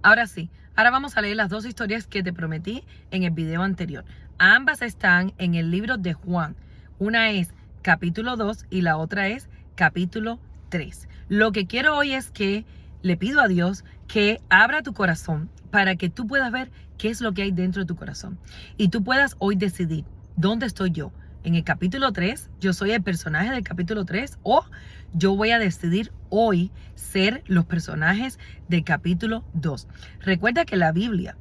Ahora sí, ahora vamos a leer las dos historias que te prometí en el video anterior. Ambas están en el libro de Juan. Una es capítulo 2 y la otra es capítulo 3. Lo que quiero hoy es que le pido a Dios que abra tu corazón para que tú puedas ver qué es lo que hay dentro de tu corazón. Y tú puedas hoy decidir dónde estoy yo. En el capítulo 3, yo soy el personaje del capítulo 3 o yo voy a decidir hoy ser los personajes del capítulo 2. Recuerda que la Biblia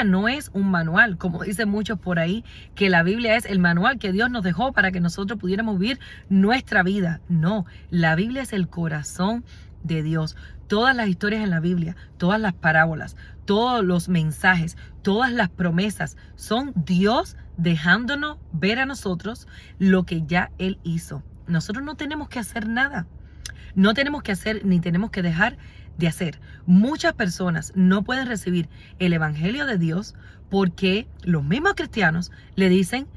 no es un manual, como dicen muchos por ahí, que la Biblia es el manual que Dios nos dejó para que nosotros pudiéramos vivir nuestra vida. No, la Biblia es el corazón de Dios. Todas las historias en la Biblia, todas las parábolas, todos los mensajes, todas las promesas son Dios dejándonos ver a nosotros lo que ya Él hizo. Nosotros no tenemos que hacer nada. No tenemos que hacer ni tenemos que dejar de hacer. Muchas personas no pueden recibir el evangelio de Dios porque los mismos cristianos le dicen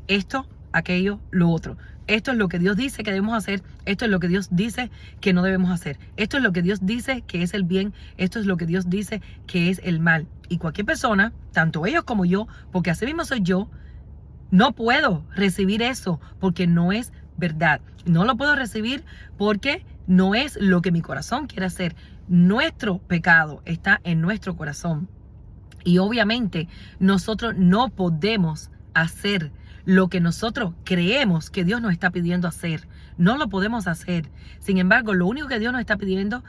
esto, aquello, lo otro. Esto es lo que Dios dice que debemos hacer. Esto es lo que Dios dice que no debemos hacer. Esto es lo que Dios dice que es el bien. Esto es lo que Dios dice que es el mal. Y cualquier persona, tanto ellos como yo, porque así mismo soy yo, no puedo recibir eso porque no es verdad. No lo puedo recibir porque no es lo que mi corazón quiere hacer. Nuestro pecado está en nuestro corazón. Y obviamente nosotros no podemos hacer lo que nosotros creemos que Dios nos está pidiendo hacer. No lo podemos hacer. Sin embargo, lo único que Dios nos está pidiendo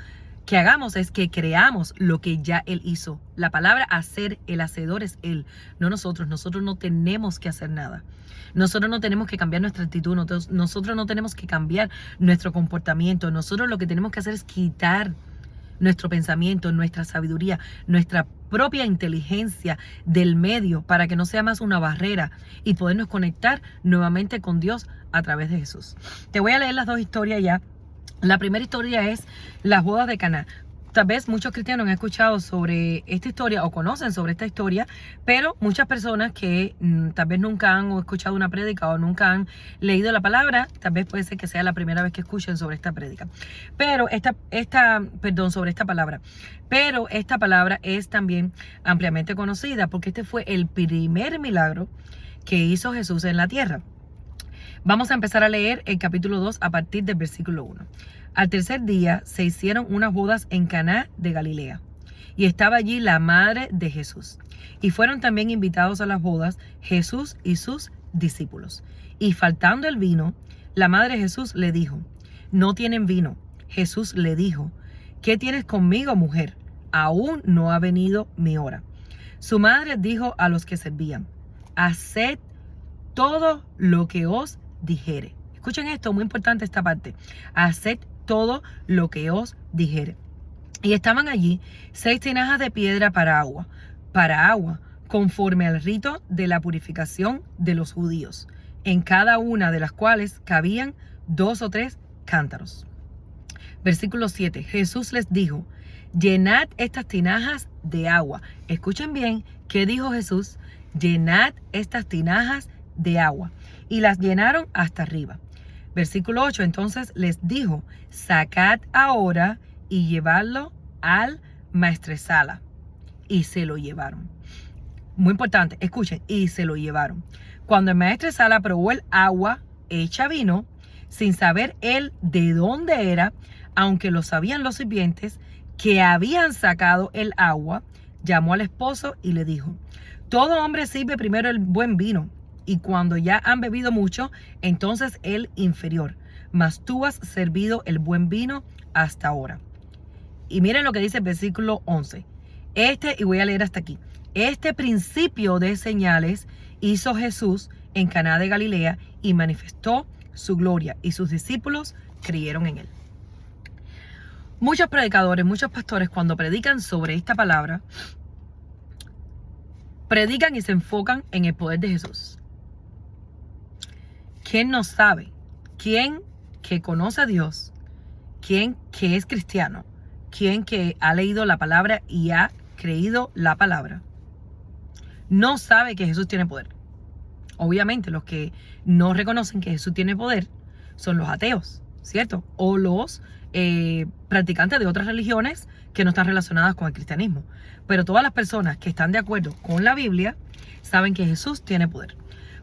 que hagamos es que creamos lo que ya Él hizo. La palabra hacer, el hacedor es Él, no nosotros. Nosotros no tenemos que hacer nada. Nosotros no tenemos que cambiar nuestra actitud. Nosotros no tenemos que cambiar nuestro comportamiento. Nosotros lo que tenemos que hacer es quitar nuestro pensamiento, nuestra sabiduría, nuestra propia inteligencia del medio para que no sea más una barrera y podernos conectar nuevamente con Dios a través de Jesús. Te voy a leer las dos historias ya. La primera historia es las bodas de Caná. Tal vez muchos cristianos han escuchado sobre esta historia o conocen sobre esta historia, pero muchas personas que tal vez nunca han escuchado una prédica o nunca han leído la palabra, tal vez puede ser que sea la primera vez que escuchen sobre esta prédica. Pero sobre esta palabra. Pero esta palabra es también ampliamente conocida porque este fue el primer milagro que hizo Jesús en la tierra. Vamos a empezar a leer el capítulo 2 a partir del versículo 1. Al tercer día se hicieron unas bodas en Caná de Galilea, y estaba allí la madre de Jesús. Y fueron también invitados a las bodas Jesús y sus discípulos. Y faltando el vino, la madre de Jesús le dijo: no tienen vino. Jesús le dijo: ¿qué tienes conmigo, mujer? Aún no ha venido mi hora. Su madre dijo a los que servían: haced todo lo que os dijere. Escuchen esto, muy importante esta parte. Haced todo lo que os dijere. Y estaban allí 6 tinajas de piedra para agua, conforme al rito de la purificación de los judíos, en cada una de las cuales cabían 2 o 3 cántaros. Versículo 7. Jesús les dijo: llenad estas tinajas de agua. Escuchen bien, ¿qué dijo Jesús? Llenad estas tinajas de agua. Y las llenaron hasta arriba. Versículo 8, entonces les dijo: sacad ahora y llevadlo al maestresala. Y se lo llevaron. Muy importante, escuchen, y se lo llevaron. Cuando el maestresala probó el agua hecha vino, sin saber él de dónde era, aunque lo sabían los sirvientes que habían sacado el agua, llamó al esposo y le dijo: todo hombre sirve primero el buen vino, y cuando ya han bebido mucho, entonces el inferior. Mas tú has servido el buen vino hasta ahora. Y miren lo que dice el versículo 11. Y voy a leer hasta aquí. Este principio de señales hizo Jesús en Caná de Galilea y manifestó su gloria, y sus discípulos creyeron en él. Muchos predicadores, muchos pastores, cuando predican sobre esta palabra, predican y se enfocan en el poder de Jesús. ¿Quién no sabe? ¿Quién que conoce a Dios? ¿Quién que es cristiano? ¿Quién que ha leído la palabra y ha creído la palabra? No sabe que Jesús tiene poder. Obviamente los que no reconocen que Jesús tiene poder son los ateos, ¿cierto? O los practicantes de otras religiones que no están relacionadas con el cristianismo. Pero todas las personas que están de acuerdo con la Biblia saben que Jesús tiene poder.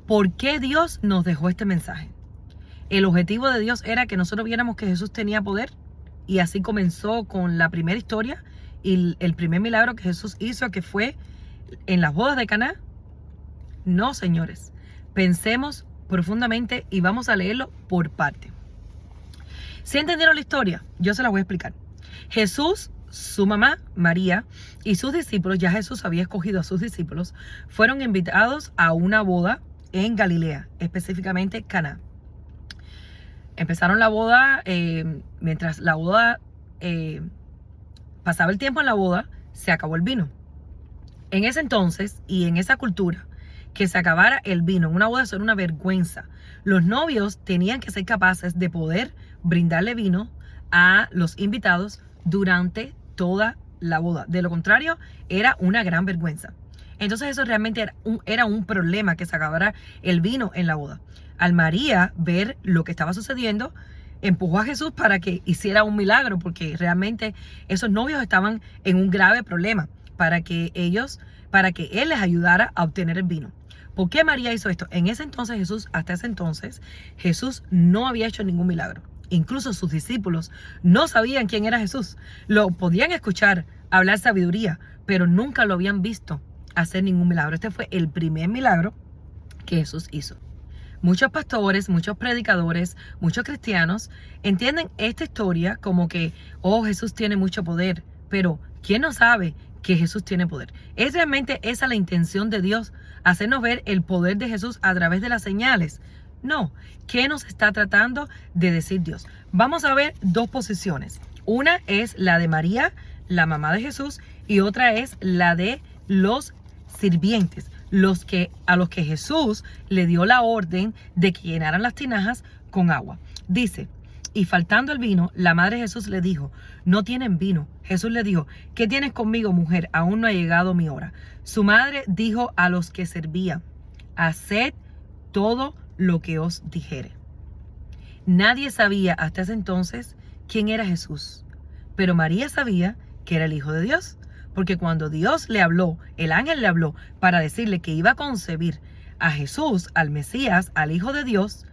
¿Por qué Dios nos dejó este mensaje? El objetivo de Dios era que nosotros viéramos que Jesús tenía poder, y así comenzó con la primera historia y el primer milagro que Jesús hizo, que fue en las bodas de Caná. No, señores, pensemos profundamente y vamos a leerlo por parte. ¿Sí entendieron la historia? Yo se la voy a explicar. Jesús, su mamá María y sus discípulos, ya Jesús había escogido a sus discípulos, fueron invitados a una boda en Galilea, específicamente Caná. Empezaron la boda, mientras la boda pasaba el tiempo en la boda, se acabó el vino. En ese entonces y en esa cultura, que se acabara el vino en una boda, eso era una vergüenza. Los novios tenían que ser capaces de poder brindarle vino a los invitados durante toda la boda. De lo contrario, era una gran vergüenza. Entonces eso realmente era un problema, que se acabara el vino en la boda. Al María ver lo que estaba sucediendo, empujó a Jesús para que hiciera un milagro, porque realmente esos novios estaban en un grave problema, para que Él les ayudara a obtener el vino. ¿Por qué María hizo esto? Hasta ese entonces, Jesús no había hecho ningún milagro. Incluso sus discípulos no sabían quién era Jesús. Lo podían escuchar hablar sabiduría, pero nunca lo habían visto hacer ningún milagro. Este fue el primer milagro que Jesús hizo. Muchos pastores, muchos predicadores, muchos cristianos entienden esta historia como que, oh, Jesús tiene mucho poder. Pero, ¿quién no sabe que Jesús tiene poder? ¿Es realmente esa la intención de Dios? ¿Hacernos ver el poder de Jesús a través de las señales? No. ¿Qué nos está tratando de decir Dios? Vamos a ver dos posiciones. Una es la de María, la mamá de Jesús, y otra es la de los sirvientes, a los que Jesús le dio la orden de que llenaran las tinajas con agua. Dice: y faltando el vino, la madre de Jesús le dijo: no tienen vino. Jesús le dijo: ¿qué tienes conmigo, mujer? Aún no ha llegado mi hora. Su madre dijo a los que servían: haced todo lo que os dijere. Nadie sabía hasta ese entonces quién era Jesús, pero María sabía que era el Hijo de Dios, porque cuando Dios le habló, el ángel le habló para decirle que iba a concebir a Jesús, al Mesías, al Hijo de Dios,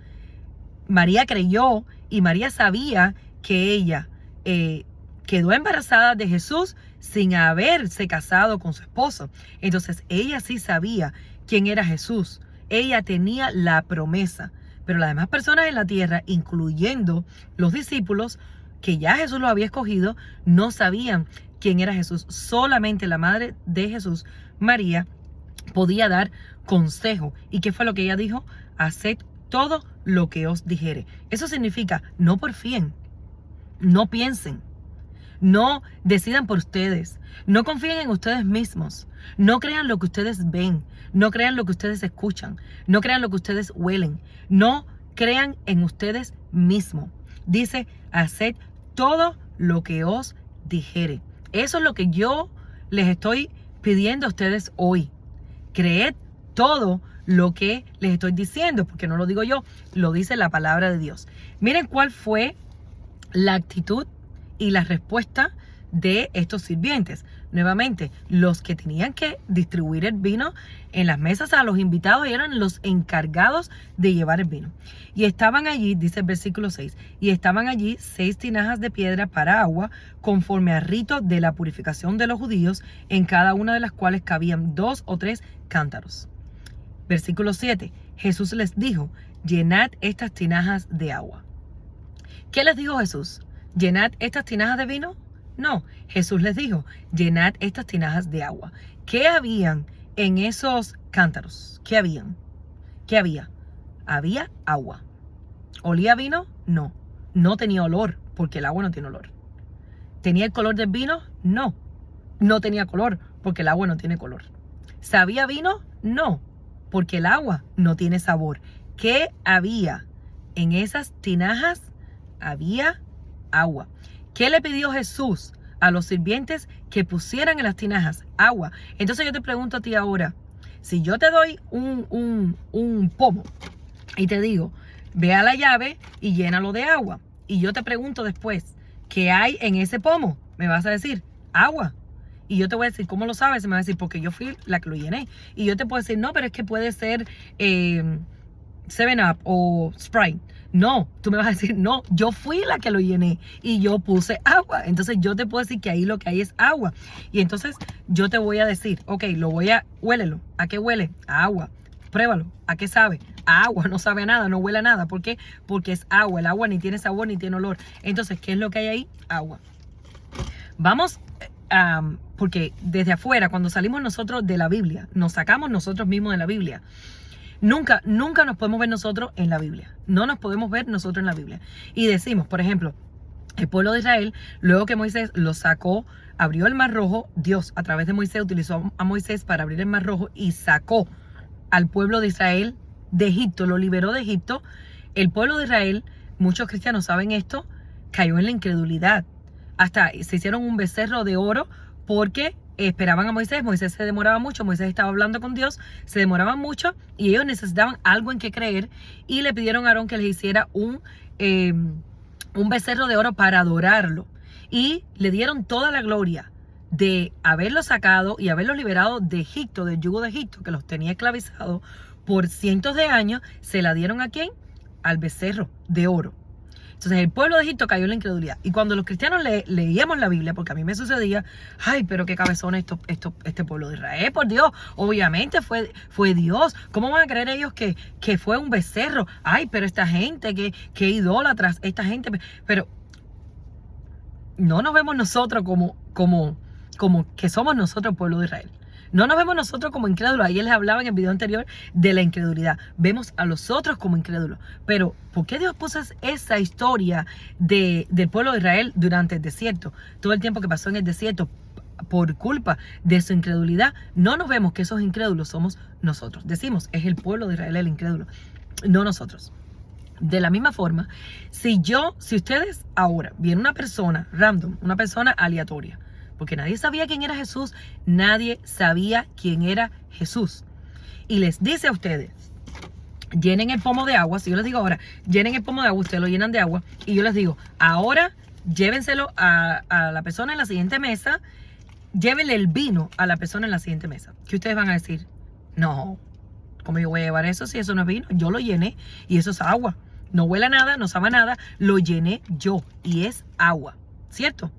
María creyó, y María sabía que ella quedó embarazada de Jesús sin haberse casado con su esposo. Entonces ella sí sabía quién era Jesús. Ella tenía la promesa. Pero las demás personas en la tierra, incluyendo los discípulos, que ya Jesús los había escogido, no sabían quién era Jesús. Solamente la madre de Jesús, María, podía dar consejo. ¿Y qué fue lo que ella dijo? Haced todo lo que os dijere. Eso significa: no porfíen, no piensen, no decidan por ustedes, no confíen en ustedes mismos, no crean lo que ustedes ven, no crean lo que ustedes escuchan, no crean lo que ustedes huelen, no crean en ustedes mismos. Dice: haced todo lo que os dijere. Eso es lo que yo les estoy pidiendo a ustedes hoy. Creed todo lo que les estoy diciendo, porque no lo digo yo, lo dice la palabra de Dios. Miren cuál fue la actitud y la respuesta de estos sirvientes. Nuevamente, los que tenían que distribuir el vino en las mesas a los invitados eran los encargados de llevar el vino. Y estaban allí, dice el versículo 6, y estaban allí 6 tinajas de piedra para agua, conforme al rito de la purificación de los judíos, en cada una de las cuales cabían 2 o 3 cántaros. Versículo 7, Jesús les dijo: llenad estas tinajas de agua. ¿Qué les dijo Jesús? ¿Llenad estas tinajas de vino? No, Jesús les dijo: llenad estas tinajas de agua. ¿Qué habían en esos cántaros? ¿Qué habían? ¿Qué había? Había agua. ¿Olía a vino? No. No tenía olor, porque el agua no tiene olor. ¿Tenía el color del vino? No. No tenía color, porque el agua no tiene color. ¿Sabía vino? No, porque el agua no tiene sabor. ¿Qué había? En esas tinajas había agua. ¿Qué le pidió Jesús a los sirvientes? Que pusieran en las tinajas agua. Entonces yo te pregunto a ti ahora: si yo te doy un pomo y te digo: ve a la llave y llénalo de agua, y yo te pregunto después: ¿qué hay en ese pomo? Me vas a decir: agua. Y yo te voy a decir, ¿cómo lo sabes? Se me va a decir, porque yo fui la que lo llené. Y yo te puedo decir, no, pero es que puede ser 7-Up o Sprite. No, tú me vas a decir, no, yo fui la que lo llené y yo puse agua. Entonces yo te puedo decir que ahí lo que hay es agua. Y entonces yo te voy a decir, ok, huélelo. ¿A qué huele? A agua. Pruébalo. ¿A qué sabe? A agua. No sabe a nada, no huele a nada. ¿Por qué? Porque es agua. El agua ni tiene sabor ni tiene olor. Entonces, ¿qué es lo que hay ahí? Agua. Vamos, porque desde afuera, cuando salimos nosotros de la Biblia, nos sacamos nosotros mismos de la Biblia. Nunca nos podemos ver nosotros en la Biblia. No nos podemos ver nosotros en la Biblia. Y decimos, por ejemplo, el pueblo de Israel, luego que Moisés lo sacó, abrió el Mar Rojo, Dios a través de Moisés utilizó a Moisés para abrir el Mar Rojo y sacó al pueblo de Israel de Egipto, lo liberó de Egipto. El pueblo de Israel, muchos cristianos saben esto, cayó en la incredulidad. Hasta se hicieron un becerro de oro porque esperaban a Moisés. Moisés se demoraba mucho, Moisés estaba hablando con Dios, se demoraban mucho y ellos necesitaban algo en que creer y le pidieron a Aarón que les hiciera un becerro de oro para adorarlo. Y le dieron toda la gloria de haberlos sacado y haberlos liberado de Egipto, del yugo de Egipto, que los tenía esclavizados por cientos de años. ¿Se la dieron a quién? Al becerro de oro. Entonces el pueblo de Egipto cayó en la incredulidad. Y cuando los cristianos leíamos la Biblia, porque a mí me sucedía, ay, pero qué cabezón este pueblo de Israel, por Dios, obviamente fue Dios. ¿Cómo van a creer ellos que fue un becerro? Ay, pero esta gente, que idólatras, esta gente. Pero no nos vemos nosotros como que somos nosotros el pueblo de Israel. No nos vemos nosotros como incrédulos. Ayer les hablaba en el video anterior de la incredulidad. Vemos a los otros como incrédulos. Pero, ¿por qué Dios puso esa historia del pueblo de Israel durante el desierto? Todo el tiempo que pasó en el desierto por culpa de su incredulidad. No nos vemos que esos incrédulos somos nosotros. Decimos, es el pueblo de Israel el incrédulo, no nosotros. De la misma forma, si ustedes ahora viene una persona random, una persona aleatoria, porque nadie sabía quién era Jesús, nadie sabía quién era Jesús, y les dice a ustedes, llenen el pomo de agua. Si yo les digo ahora, llenen el pomo de agua, ustedes lo llenan de agua, y yo les digo, ahora llévenselo a la persona en la siguiente mesa, llévenle el vino a la persona en la siguiente mesa. ¿Qué ustedes van a decir? No, ¿cómo yo voy a llevar eso si eso no es vino? Yo lo llené y eso es agua. No huele a nada, no sabe a nada, lo llené yo y es agua, ¿cierto?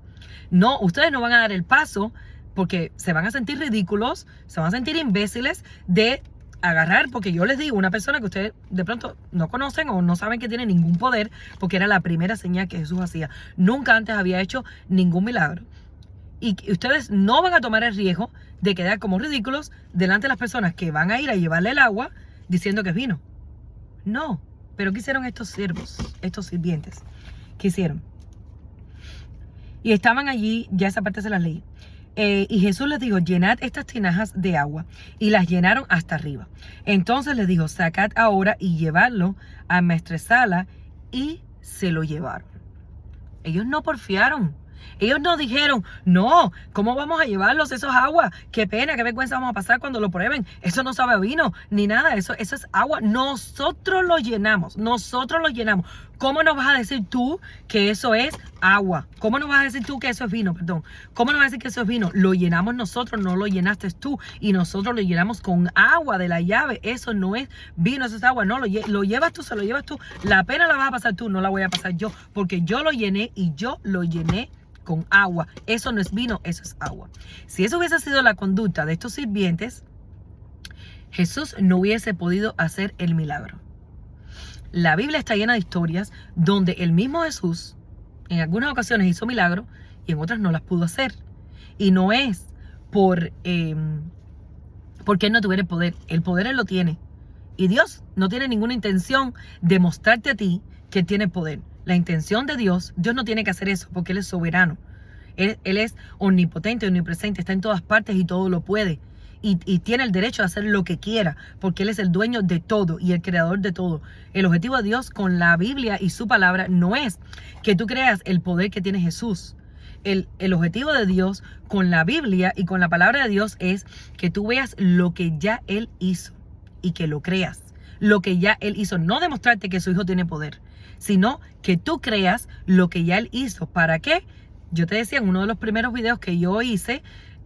No, ustedes no van a dar el paso porque se van a sentir ridículos, se van a sentir imbéciles de agarrar, porque yo les digo, una persona que ustedes de pronto no conocen o no saben que tiene ningún poder, porque era la primera señal que Jesús hacía. Nunca antes había hecho ningún milagro. Y ustedes no van a tomar el riesgo de quedar como ridículos delante de las personas que van a ir a llevarle el agua diciendo que es vino. No, pero ¿qué hicieron estos siervos, estos sirvientes? ¿Qué hicieron? Y estaban allí, ya esa parte se las leí. Y Jesús les dijo, llenad estas tinajas de agua. Y las llenaron hasta arriba. Entonces les dijo, sacad ahora y llevadlo a maestresala. Y se lo llevaron. Ellos no porfiaron. Ellos no dijeron, no, ¿cómo vamos a llevarlos? Eso es agua. Qué pena, qué vergüenza vamos a pasar cuando lo prueben. Eso no sabe a vino, ni nada. Eso es agua. Nosotros lo llenamos. Nosotros lo llenamos. ¿Cómo nos vas a decir tú que eso es agua? ¿Cómo nos vas a decir tú que eso es vino? Perdón. ¿Cómo nos vas a decir que eso es vino? Lo llenamos nosotros, no lo llenaste tú. Y nosotros lo llenamos con agua de la llave. Eso no es vino, eso es agua. No, lo llevas tú, se lo llevas tú. La pena la vas a pasar tú, no la voy a pasar yo. Porque yo lo llené y yo lo llené con agua. Eso no es vino, eso es agua. Si eso hubiese sido la conducta de estos sirvientes, Jesús no hubiese podido hacer el milagro. La Biblia está llena de historias donde el mismo Jesús en algunas ocasiones hizo milagros y en otras no las pudo hacer. Y no es porque él no tuviera el poder. El poder él lo tiene. Y Dios no tiene ninguna intención de mostrarte a ti que él tiene poder. La intención de Dios no tiene que hacer eso porque Él es soberano. Él es omnipotente, omnipresente, está en todas partes y todo lo puede. Y tiene el derecho de hacer lo que quiera porque Él es el dueño de todo y el creador de todo. El objetivo de Dios con la Biblia y su palabra no es que tú creas el poder que tiene Jesús. El objetivo de Dios con la Biblia y con la palabra de Dios es que tú veas lo que ya Él hizo y que lo creas. Lo que ya Él hizo, no demostrarte que su hijo tiene poder, sino que tú creas lo que ya Él hizo. ¿Para qué? Yo te decía en uno de los primeros videos que yo hice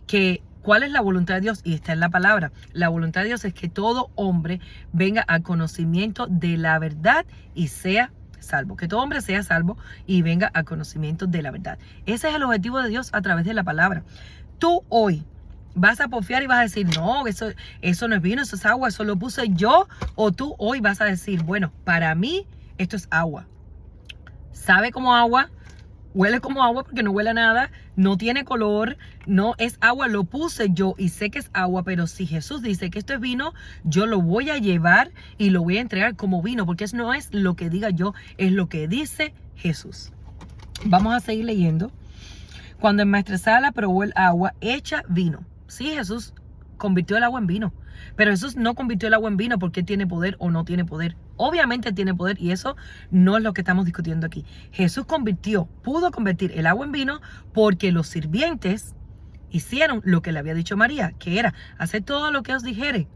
que ¿cuál es la voluntad de Dios? Y está en la palabra. La voluntad de Dios es que todo hombre venga al conocimiento de la verdad y sea salvo. Que todo hombre sea salvo y venga al conocimiento de la verdad. Ese es el objetivo de Dios a través de la palabra. Tú hoy vas a porfiar y vas a decir, no, eso no es vino, eso es agua, eso lo puse yo. O tú hoy vas a decir, bueno, para mí esto es agua. Sabe como agua, huele como agua porque no huele a nada, no tiene color, no es agua, lo puse yo y sé que es agua, pero si Jesús dice que esto es vino, yo lo voy a llevar y lo voy a entregar como vino, porque eso no es lo que diga yo, es lo que dice Jesús. Vamos a seguir leyendo. Cuando el maestresala probó el agua hecha vino. Sí, Jesús convirtió el agua en vino, pero Jesús no convirtió el agua en vino porque tiene poder o no tiene poder. Obviamente tiene poder y eso no es lo que estamos discutiendo aquí. Jesús pudo convertir el agua en vino porque los sirvientes hicieron lo que le había dicho María, que era hacer todo lo que os dijere.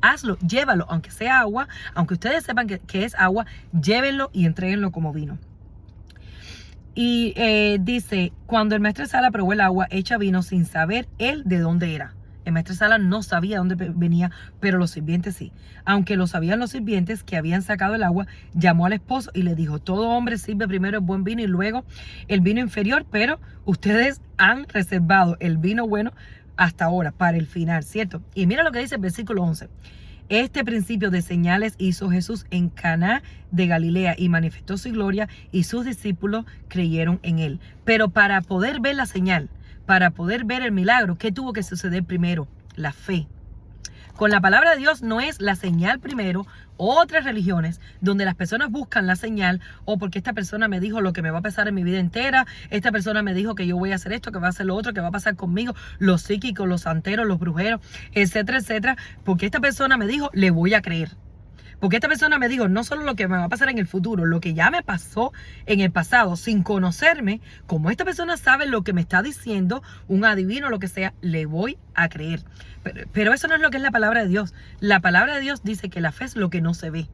Hazlo, llévalo, aunque sea agua, aunque ustedes sepan que es agua, llévenlo y entréguenlo como vino. Y dice, cuando el maestresala probó el agua hecha vino sin saber él de dónde era. El maestresala no sabía dónde venía, pero los sirvientes sí. Aunque lo sabían los sirvientes que habían sacado el agua, llamó al esposo y le dijo, todo hombre sirve primero el buen vino y luego el vino inferior, pero ustedes han reservado el vino bueno hasta ahora, para el final, ¿cierto? Y mira lo que dice el versículo 11. Este principio de señales hizo Jesús en Caná de Galilea y manifestó su gloria y sus discípulos creyeron en él. Pero para poder ver la señal, para poder ver el milagro, ¿qué tuvo que suceder primero? La fe. Con la palabra de Dios no es la señal primero. Otras religiones donde las personas buscan la señal, o porque esta persona me dijo lo que me va a pasar en mi vida entera, esta persona me dijo que yo voy a hacer esto, que va a hacer lo otro, que va a pasar conmigo, los psíquicos, los santeros, los brujeros, etcétera, etcétera, porque esta persona me dijo, le voy a creer. Porque esta persona me dijo no solo lo que me va a pasar en el futuro, lo que ya me pasó en el pasado sin conocerme, como esta persona sabe lo que me está diciendo, un adivino, lo que sea, le voy a creer. Pero eso no es lo que es la palabra de Dios. La palabra de Dios dice que la fe es lo que no se ve.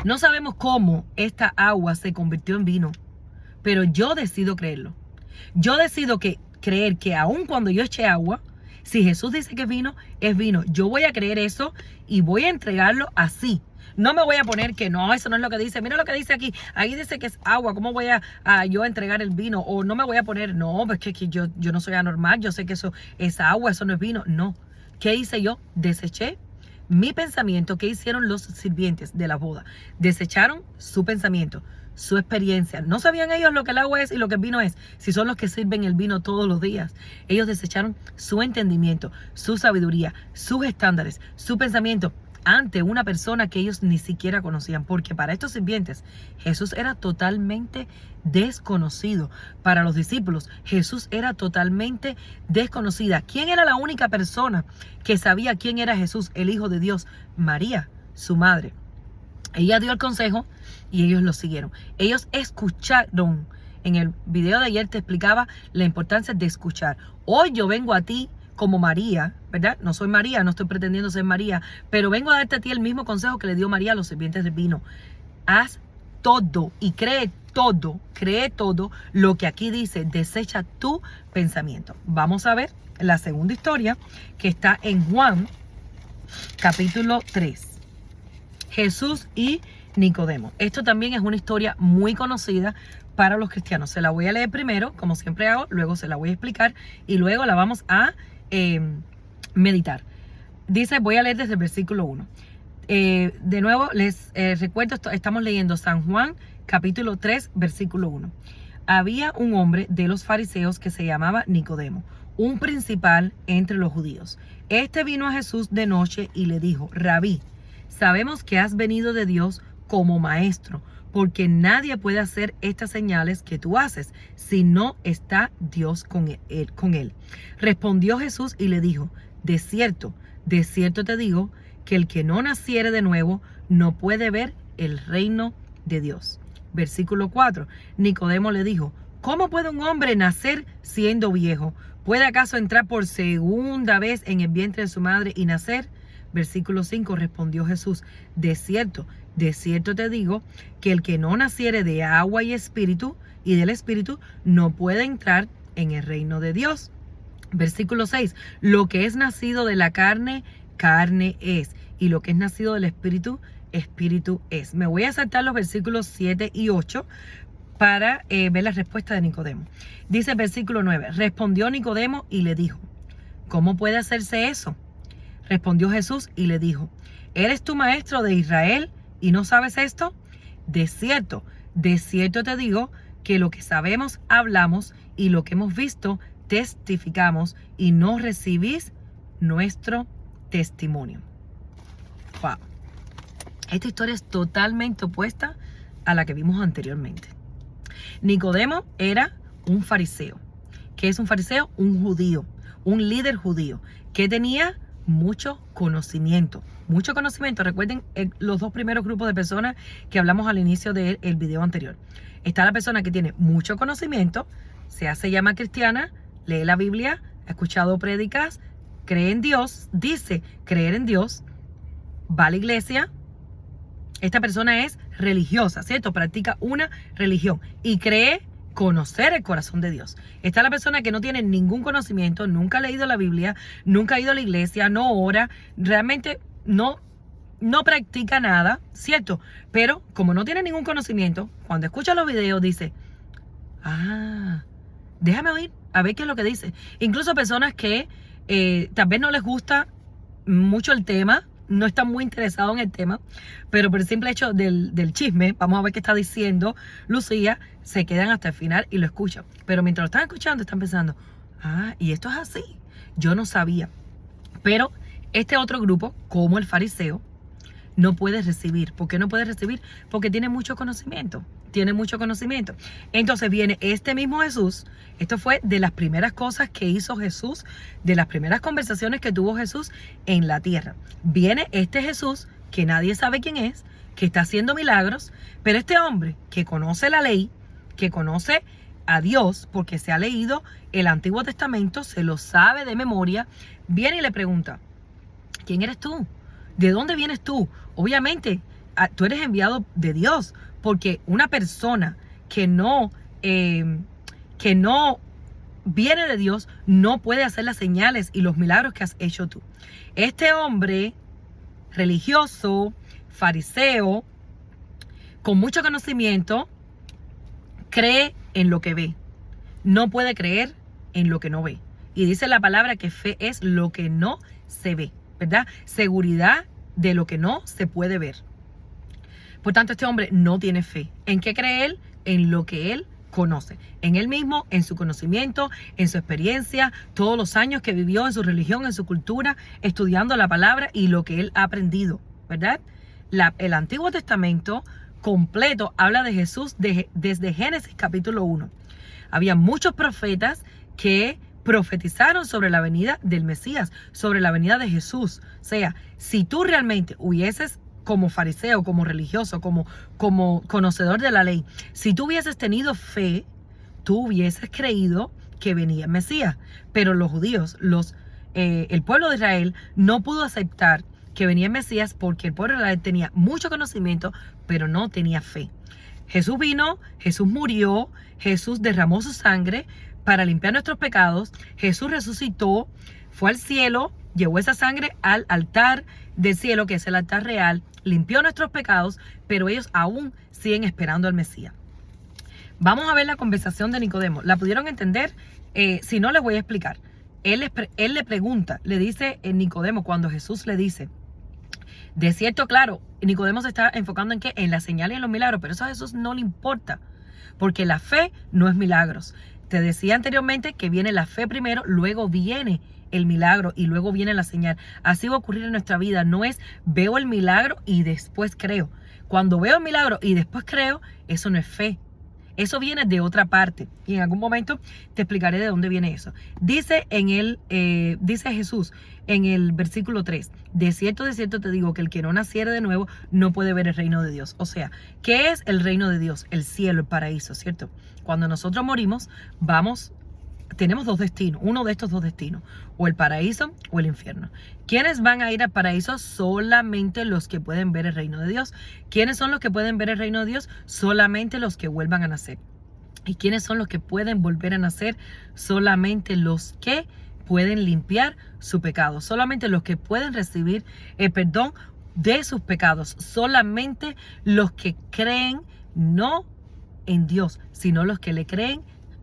No sabemos cómo esta agua se convirtió en vino, pero yo decido creerlo. Yo decido creer que aun cuando yo eché agua, si Jesús dice que es vino, es vino. Yo voy a creer eso y voy a entregarlo así. No me voy a poner que no, eso no es lo que dice. Mira lo que dice aquí. Ahí dice que es agua. ¿Cómo voy a yo entregar el vino? O no me voy a poner, no, pues que yo no soy anormal. Yo sé que eso es agua, eso no es vino. No. ¿Qué hice yo? Deseché mi pensamiento. ¿Qué hicieron los sirvientes de la boda? Desecharon su pensamiento, su experiencia. No sabían ellos lo que el agua es y lo que el vino es, si son los que sirven el vino todos los días. Ellos desecharon su entendimiento, su sabiduría, sus estándares, su pensamiento ante una persona que ellos ni siquiera conocían, porque para estos sirvientes Jesús era totalmente desconocido. Para los discípulos Jesús era totalmente desconocida. ¿Quién era la única persona que sabía quién era Jesús, el Hijo de Dios? María, su madre. Ella dio el consejo y ellos lo siguieron. Ellos escucharon. En el video de ayer te explicaba la importancia de escuchar. Hoy yo vengo a ti como María, ¿verdad? No soy María, no estoy pretendiendo ser María, pero vengo a darte a ti el mismo consejo que le dio María a los sirvientes del vino. Haz todo y cree todo lo que aquí dice. Desecha tu pensamiento. Vamos a ver la segunda historia que está en Juan, capítulo 3. Jesús y Nicodemo. Esto también es una historia muy conocida para los cristianos. Se la voy a leer primero, como siempre hago, luego se la voy a explicar y luego la vamos a meditar. Dice, voy a leer desde el versículo 1. De nuevo, les recuerdo, estamos leyendo San Juan, capítulo 3, versículo 1. Había un hombre de los fariseos que se llamaba Nicodemo, un principal entre los judíos. Este vino a Jesús de noche y le dijo, Rabí, sabemos que has venido de Dios como maestro, porque nadie puede hacer estas señales que tú haces si no está Dios con él. Respondió Jesús y le dijo, de cierto te digo, que el que no naciere de nuevo no puede ver el reino de Dios. Versículo 4. Nicodemo le dijo, ¿cómo puede un hombre nacer siendo viejo? ¿Puede acaso entrar por segunda vez en el vientre de su madre y nacer? Versículo 5, respondió Jesús, de cierto te digo, que el que no naciere de agua y espíritu, y del Espíritu no puede entrar en el reino de Dios. Versículo 6. Lo que es nacido de la carne, carne es. Y lo que es nacido del Espíritu, Espíritu es. Me voy a saltar los versículos 7 y 8 para ver la respuesta de Nicodemo. Dice el versículo 9. Respondió Nicodemo y le dijo, ¿cómo puede hacerse eso? Respondió Jesús y le dijo, ¿eres tú maestro de Israel y no sabes esto? De cierto te digo que lo que sabemos hablamos y lo que hemos visto testificamos y no recibís nuestro testimonio. Wow. Esta historia es totalmente opuesta a la que vimos anteriormente. Nicodemo era un fariseo. ¿Qué es un fariseo? Un judío, un líder judío que tenía mucho conocimiento. Mucho conocimiento. Recuerden los dos primeros grupos de personas que hablamos al inicio del video anterior. Está la persona que tiene mucho conocimiento, se hace llamar cristiana, lee la Biblia, ha escuchado prédicas, cree en Dios, dice creer en Dios, va a la iglesia. Esta persona es religiosa, ¿cierto? Practica una religión y cree conocer el corazón de Dios. Está la persona que no tiene ningún conocimiento, nunca ha leído la Biblia, nunca ha ido a la iglesia, no ora, realmente no practica nada, ¿cierto? Pero como no tiene ningún conocimiento, cuando escucha los videos dice, déjame oír, a ver qué es lo que dice. Incluso personas que tal vez no les gusta mucho el tema, no están muy interesados en el tema, pero por el simple hecho del chisme, vamos a ver qué está diciendo Lucía, se quedan hasta el final y lo escuchan. Pero mientras lo están escuchando, están pensando, y esto es así, yo no sabía. Pero este otro grupo, como el fariseo, no puede recibir. ¿Por qué no puede recibir? Porque tiene mucho conocimiento. Tiene mucho conocimiento. Entonces viene este mismo Jesús. Esto fue de las primeras cosas que hizo Jesús, de las primeras conversaciones que tuvo Jesús en la tierra. Viene este Jesús, que nadie sabe quién es, que está haciendo milagros, pero este hombre que conoce la ley, que conoce a Dios, porque se ha leído el Antiguo Testamento, se lo sabe de memoria, viene y le pregunta, ¿quién eres tú? ¿De dónde vienes tú? Obviamente, tú eres enviado de Dios, porque una persona que no viene de Dios no puede hacer las señales y los milagros que has hecho tú. Este hombre religioso, fariseo, con mucho conocimiento, cree en lo que ve. No puede creer en lo que no ve. Y dice la palabra que fe es lo que no se ve, ¿verdad? Seguridad de lo que no se puede ver. Por tanto, este hombre no tiene fe. ¿En qué cree él? En lo que él conoce. En él mismo, en su conocimiento, en su experiencia, todos los años que vivió en su religión, en su cultura, estudiando la palabra y lo que él ha aprendido, ¿verdad? El Antiguo Testamento completo habla de Jesús desde Génesis capítulo 1. Había muchos profetas que profetizaron sobre la venida del Mesías, sobre la venida de Jesús. O sea, si tú realmente hubieses, como fariseo, como religioso, como conocedor de la ley, si tú hubieses tenido fe, tú hubieses creído que venía el Mesías. Pero los judíos, el pueblo de Israel no pudo aceptar que venía el Mesías porque el pueblo de Israel tenía mucho conocimiento, pero no tenía fe. Jesús vino, Jesús murió, Jesús derramó su sangre para limpiar nuestros pecados. Jesús resucitó, fue al cielo, llevó esa sangre al altar del cielo, que es el altar real, limpió nuestros pecados, pero ellos aún siguen esperando al Mesías. Vamos a ver la conversación de Nicodemo. ¿La pudieron entender? Si no, les voy a explicar. Él le pregunta, le dice Nicodemo, cuando Jesús le dice, de cierto, claro, Nicodemo se está enfocando en qué, en las señales y en los milagros, pero eso a Jesús no le importa, porque la fe no es milagros. Te decía anteriormente que viene la fe primero, luego viene el milagro y luego viene la señal. Así va a ocurrir en nuestra vida. No es veo el milagro y después creo. Cuando veo el milagro y después creo, eso no es fe. Eso viene de otra parte. Y en algún momento te explicaré de dónde viene eso. Dice dice Jesús en el versículo 3. De cierto te digo que el que no naciere de nuevo no puede ver el reino de Dios. O sea, ¿qué es el reino de Dios? El cielo, el paraíso, ¿cierto? Cuando nosotros morimos, tenemos dos destinos, uno de estos dos destinos, o el paraíso o el infierno. ¿Quiénes van a ir al paraíso? Solamente los que pueden ver el reino de Dios. ¿Quiénes son los que pueden ver el reino de Dios? Solamente los que vuelvan a nacer. ¿Y quiénes son los que pueden volver a nacer? Solamente los que pueden limpiar su pecado. Solamente los que pueden recibir el perdón de sus pecados. Solamente los que creen no en Dios, sino los que le creen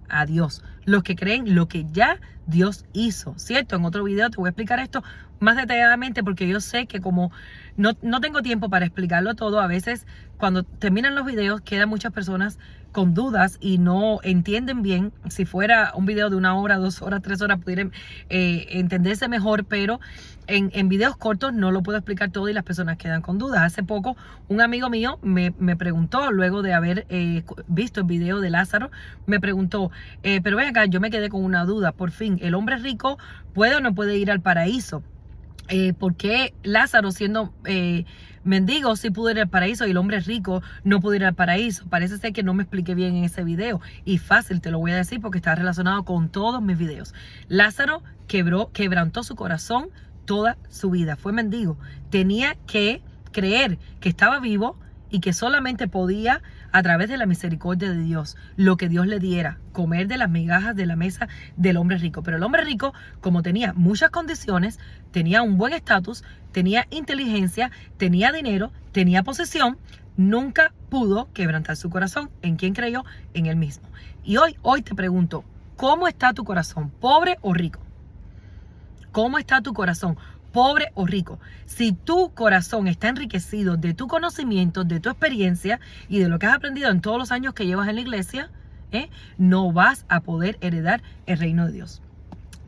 a Dios. Los que creen lo que ya Dios hizo, ¿cierto? En otro video te voy a explicar esto más detalladamente porque yo sé que como no tengo tiempo para explicarlo todo, a veces cuando terminan los videos quedan muchas personas con dudas y no entienden bien. Si fuera un video de 1 hora, 2 horas, 3 horas pudieran entenderse mejor, pero en videos cortos no lo puedo explicar todo y las personas quedan con dudas. Hace poco un amigo mío me preguntó, luego de haber visto el video de Lázaro, me preguntó, pero ven acá, yo me quedé con una duda, por fin, ¿el hombre rico puede o no puede ir al paraíso? ¿Por qué Lázaro, siendo mendigo, sí pudo ir al paraíso y el hombre rico no pudo ir al paraíso? Parece ser que no me expliqué bien en ese video y fácil te lo voy a decir porque está relacionado con todos mis videos. Lázaro quebrantó su corazón toda su vida, fue mendigo, tenía que creer que estaba vivo y que solamente podía, a través de la misericordia de Dios, lo que Dios le diera, comer de las migajas de la mesa del hombre rico. Pero el hombre rico, como tenía muchas condiciones, tenía un buen estatus, tenía inteligencia, tenía dinero, tenía posesión, nunca pudo quebrantar su corazón. ¿En quién creyó? En él mismo. Y hoy te pregunto, ¿cómo está tu corazón? ¿Pobre o rico? ¿Cómo está tu corazón? ¿Pobre o rico? Si tu corazón está enriquecido de tu conocimiento, de tu experiencia y de lo que has aprendido en todos los años que llevas en la iglesia, no vas a poder heredar el reino de Dios.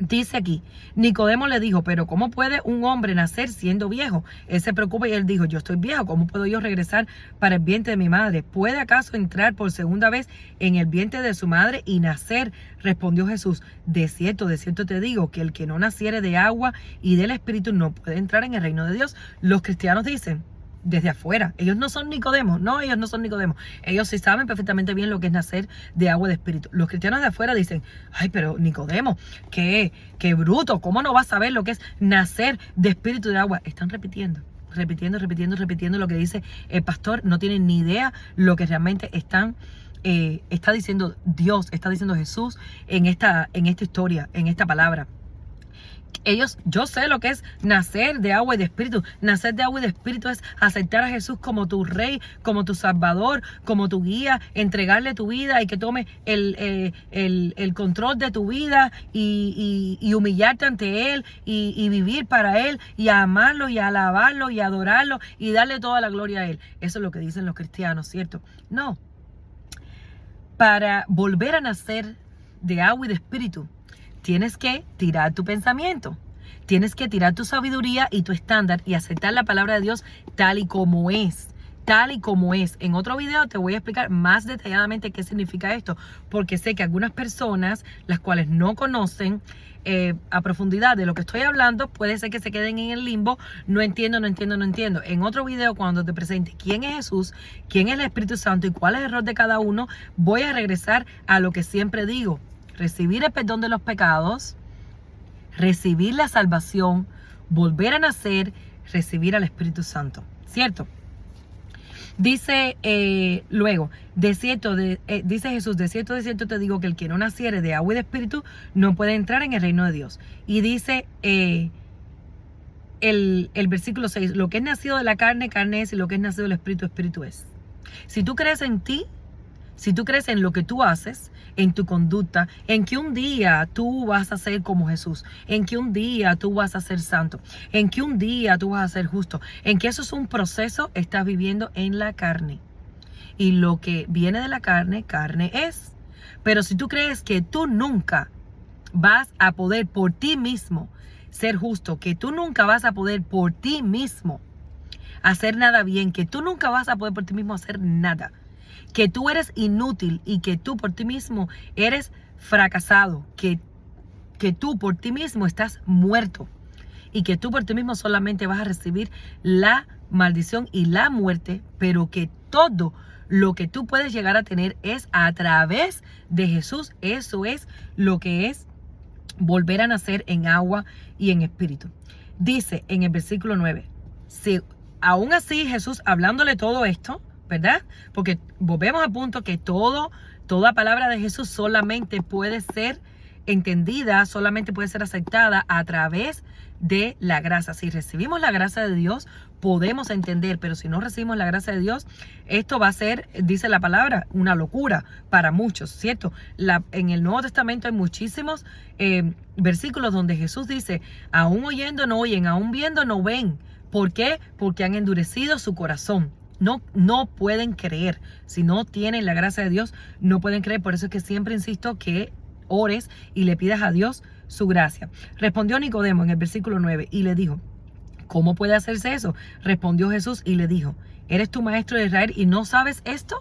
Dice aquí, Nicodemo le dijo, pero ¿cómo puede un hombre nacer siendo viejo? Él se preocupa y él dijo, yo estoy viejo, ¿cómo puedo yo regresar para el vientre de mi madre? ¿Puede acaso entrar por segunda vez en el vientre de su madre y nacer? Respondió Jesús, de cierto te digo, que el que no naciere de agua y del Espíritu no puede entrar en el reino de Dios. Los cristianos dicen, desde afuera, ellos no son Nicodemo, no, ellos no son Nicodemo, ellos sí saben perfectamente bien lo que es nacer de agua y de espíritu. Los cristianos de afuera dicen, ay, pero Nicodemo, qué bruto, ¿cómo no va a saber lo que es nacer de espíritu y de agua? Están repitiendo lo que dice el pastor, no tienen ni idea lo que realmente está diciendo Dios, está diciendo Jesús en esta historia, en esta palabra. Yo sé lo que es nacer de agua y de espíritu. Nacer de agua y de espíritu es aceptar a Jesús como tu rey, como tu salvador, como tu guía, entregarle tu vida y que tome el control de tu vida y humillarte ante Él y vivir para Él y amarlo y alabarlo y adorarlo y darle toda la gloria a Él. Eso es lo que dicen los cristianos, ¿cierto? No. Para volver a nacer de agua y de espíritu, tienes que tirar tu pensamiento, tienes que tirar tu sabiduría y tu estándar y aceptar la palabra de Dios tal y como es. Tal y como es. En otro video te voy a explicar más detalladamente qué significa esto, porque sé que algunas personas, las cuales no conocen a profundidad de lo que estoy hablando, puede ser que se queden en el limbo, no entiendo. En otro video, cuando te presente quién es Jesús, quién es el Espíritu Santo y cuál es el rol de cada uno, voy a regresar a lo que siempre digo. Recibir el perdón de los pecados, recibir la salvación, volver a nacer, recibir al Espíritu Santo, ¿cierto? Dice luego, dice Jesús, de cierto te digo que el que no naciere de agua y de espíritu no puede entrar en el reino de Dios. Y dice el versículo 6, lo que es nacido de la carne, carne es, y lo que es nacido del espíritu, espíritu es. Si tú crees en ti, si tú crees en lo que tú haces, en tu conducta, en que un día tú vas a ser como Jesús, en que un día tú vas a ser santo, en que un día tú vas a ser justo, en que eso es un proceso, estás viviendo en la carne. Y lo que viene de la carne, carne es. Pero si tú crees que tú nunca vas a poder por ti mismo ser justo, que tú nunca vas a poder por ti mismo hacer nada bien, que tú nunca vas a poder por ti mismo hacer nada, que tú eres inútil y que tú por ti mismo eres fracasado, que tú por ti mismo estás muerto y que tú por ti mismo solamente vas a recibir la maldición y la muerte, pero que todo lo que tú puedes llegar a tener es a través de Jesús. Eso es lo que es volver a nacer en agua y en espíritu. Dice en el versículo 9, si aún así Jesús hablándole todo esto, ¿verdad? Porque volvemos a punto que todo Toda palabra de Jesús solamente puede ser entendida, solamente puede ser aceptada a través de la gracia. Si recibimos la gracia de Dios, podemos entender, pero si no recibimos la gracia de Dios, esto va a ser, dice la palabra, una locura para muchos, ¿cierto? En el Nuevo Testamento hay muchísimos versículos donde Jesús dice, aún oyendo no oyen, aún viendo no ven. ¿Por qué? Porque han endurecido su corazón. No pueden creer. Si no tienen la gracia de Dios, no pueden creer. Por eso es que siempre insisto que ores y le pidas a Dios su gracia. Respondió Nicodemo en el versículo 9 y le dijo, ¿cómo puede hacerse eso? Respondió Jesús y le dijo, ¿eres tu maestro de Israel y no sabes esto?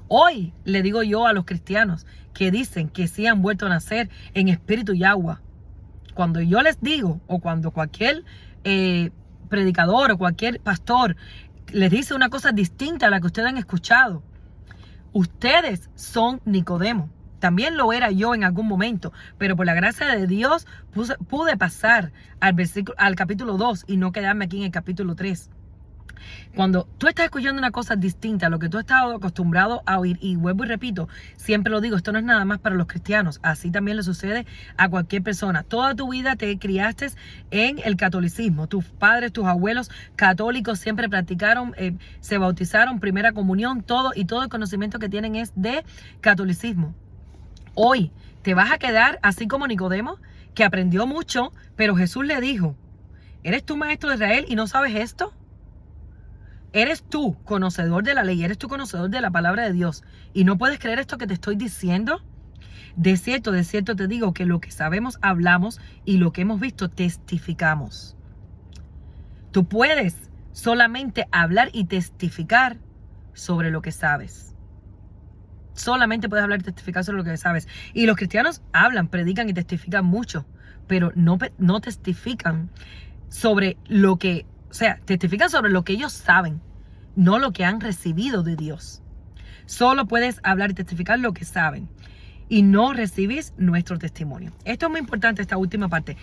Hoy le digo yo a los cristianos que dicen que sí han vuelto a nacer en espíritu y agua. Cuando yo les digo, o cuando cualquier predicador o cualquier pastor les dice una cosa distinta a la que ustedes han escuchado, ustedes son Nicodemo. También lo era yo en algún momento, pero por la gracia de Dios pude pasar al capítulo 2 y no quedarme aquí en el capítulo 3. Cuando tú estás escuchando una cosa distinta a lo que tú has estado acostumbrado a oír, y vuelvo y repito, siempre lo digo, esto no es nada más para los cristianos, así también le sucede a cualquier persona. Toda tu vida te criaste en el catolicismo, tus padres, tus abuelos católicos siempre practicaron, se bautizaron, primera comunión, todo el conocimiento que tienen es de catolicismo. Hoy te vas a quedar así como Nicodemo, que aprendió mucho, pero Jesús le dijo, ¿eres tú maestro de Israel y no sabes esto? ¿Eres tú conocedor de la ley? ¿Eres tú conocedor de la palabra de Dios? ¿Y no puedes creer esto que te estoy diciendo? De cierto te digo que lo que sabemos hablamos y lo que hemos visto testificamos. Tú puedes solamente hablar y testificar sobre lo que sabes. Solamente puedes hablar y testificar sobre lo que sabes. Y los cristianos hablan, predican y testifican mucho, pero no testifican sobre lo que, o sea, testifican sobre lo que ellos saben, no lo que han recibido de Dios. Solo puedes hablar y testificar lo que saben y no recibís nuestro testimonio. Esto es muy importante, esta última parte.